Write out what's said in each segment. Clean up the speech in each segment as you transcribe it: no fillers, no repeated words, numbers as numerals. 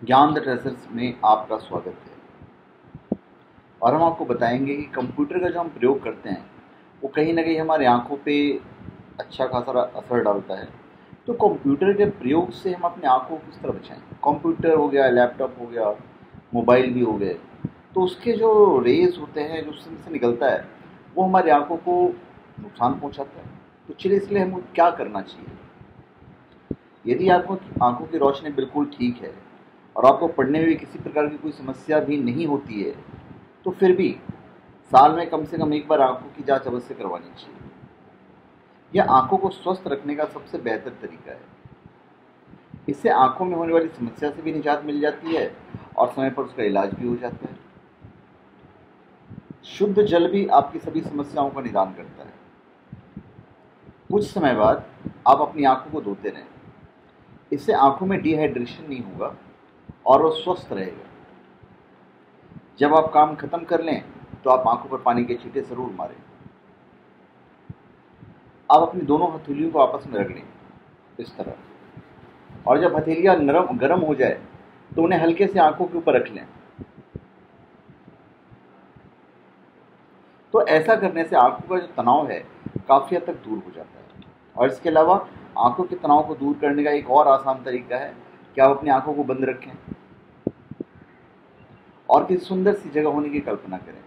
ज्ञान the treasures में आपका स्वागत है। और हम आपको बताएंगे कि कंप्यूटर का जो हम प्रयोग करते हैं वो कहीं ना कहीं हमारी आंखों पे अच्छा खासा असर डालता है। तो कंप्यूटर के प्रयोग से हम अपनी आंखों को किस तरह बचाएं? कंप्यूटर हो गया, लैपटॉप हो गया, मोबाइल भी हो गए, तो उसके जो रेज होते हैं, जो उसमें से निकलता है, वो हमारी आंखों को नुकसान पहुंचाता है। तो चलिए, इसलिए हमें क्या करना चाहिए। यदि आपको आंखों की रोशनी बिल्कुल ठीक है और आपको पढ़ने में भी किसी प्रकार की कोई समस्या भी नहीं होती है, तो फिर भी साल में कम से कम एक बार आंखों की जांच अवश्य करवानी चाहिए। यह आंखों को स्वस्थ रखने का सबसे बेहतर तरीका है। इससे आंखों में होने वाली समस्या से भी निजात मिल जाती है और समय पर उसका इलाज भी हो जाता है। शुद्ध जल भी आपकी सभी समस्याओं का निदान करता है। कुछ समय बाद आप अपनी आंखों को धोते रहें। इससे आंखों में डिहाइड्रेशन नहीं होगा और वो स्वस्थ रहेगा। जब आप काम खत्म कर लें तो आप आंखों पर पानी के छींटे जरूर मारें। आप अपनी दोनों हथेलियों को आपस में रगड़ें, इस तरह। और जब हथेलियां गर्म हो जाए तो उन्हें हल्के से आंखों के ऊपर रख लें। तो ऐसा करने से आंखों का जो तनाव है काफी हद तक दूर हो जाता है। और इसके अलावा आंखों के तनाव को दूर करने का एक और आसान तरीका है कि आप अपनी आंखों को बंद रखें और किसी सुंदर सी जगह होने की कल्पना करें।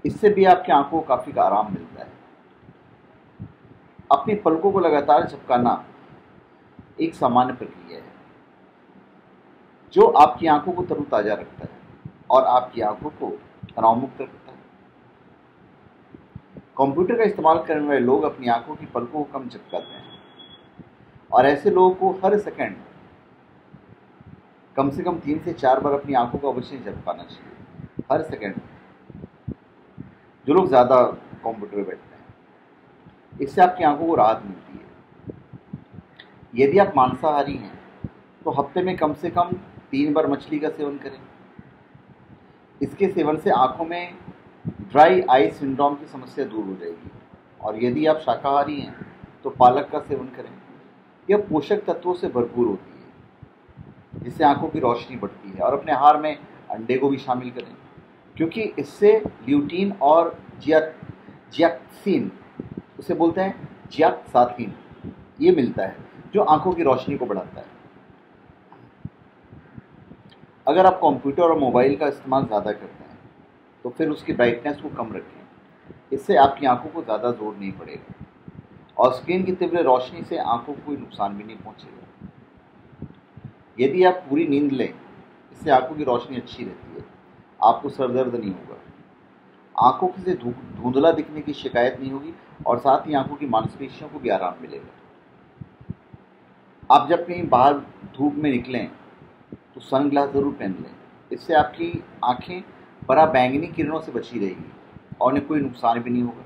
इससे भी आपकी आंखों को काफी आराम मिलता है। अपनी पलकों को लगातार झपकाना एक सामान्य प्रक्रिया है जो आपकी आंखों को तरोताजा रखता है और आपकी आंखों को तनाव मुक्त रखता है। कंप्यूटर का इस्तेमाल करने वाले लोग अपनी आंखों की पलकों को कम झपकाते हैं और ऐसे लोगों को हर सेकंड कम से कम 3 से 4 बार अपनी आंखों को अवश्य झपकाना चाहिए, हर सेकंड। जो लोग ज़्यादा कंप्यूटर में बैठते हैं, इससे आपकी आंखों को राहत मिलती है। यदि आप मांसाहारी हैं तो हफ्ते में कम से कम 3 बार मछली का सेवन करें। इसके सेवन से आंखों में ड्राई आई सिंड्रोम की समस्या दूर हो जाएगी। और यदि आप शाकाहारी हैं तो पालक का सेवन करें। यह पोषक तत्वों से भरपूर होती है जिससे आंखों की रोशनी बढ़ती है। और अपने आहार में अंडे को भी शामिल करें, क्योंकि इससे ल्यूटीन और जियाक्सिन, उसे बोलते हैं जियाक्साथिन, ये मिलता है जो आंखों की रोशनी को बढ़ाता है। अगर आप कंप्यूटर और मोबाइल का इस्तेमाल ज़्यादा करते हैं तो फिर उसकी ब्राइटनेस को कम रखें। इससे आपकी आंखों को ज़्यादा जोर नहीं पड़ेगा और स्क्रीन की तीव्र रोशनी से आंखों को कोई नुकसान भी नहीं पहुंचेगा। यदि आप पूरी नींद लें, इससे आंखों की रोशनी अच्छी रहती है, आपको सर दर्द नहीं होगा, आंखों से धुंधला दिखने की शिकायत नहीं होगी और साथ ही आंखों की मांसपेशियों को भी आराम मिलेगा। आप जब कहीं बाहर धूप में निकलें तो सन ग्लास ज़रूर पहन लें। इससे आपकी आंखें पराबैंगनी किरणों से बची रहेगी और उन्हें कोई नुकसान भी नहीं होगा।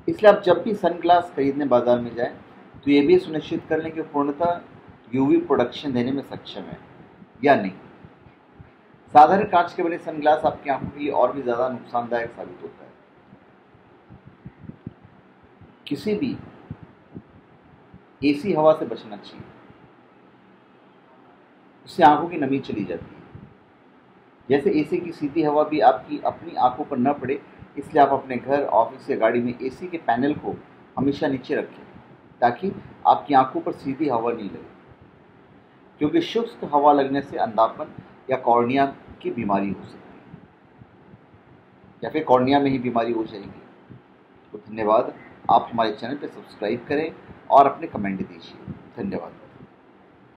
इसलिए आप जब भी सन ग्लास खरीदने बाजार में जाएं तो ये भी सुनिश्चित कर लें कि पूर्णतः यूवी प्रोटेक्शन देने में सक्षम है या नहीं। साधारण कांच के बने सनग्लास आपकी आंखों के लिए और भी ज़्यादा नुकसानदायक साबित होता है। किसी भी एसी हवा से बचना चाहिए, उससे आंखों की नमी चली जाती है। जैसे एसी की सीधी हवा भी आपकी अपनी आंखों पर न पड़े, इसलिए आप अपने घर, ऑफिस या गाड़ी में एसी के पैनल को हमेशा नीचे रखें ताकि आपकी आंखों पर सीधी हवा नहीं लगे, क्योंकि शुष्क हवा लगने से अंधापन या कॉर्निया की बीमारी हो सकती है या फिर कॉर्निया में ही बीमारी हो जाएगी। तो धन्यवाद। आप हमारे चैनल पर सब्सक्राइब करें और अपने कमेंट दीजिए। धन्यवाद।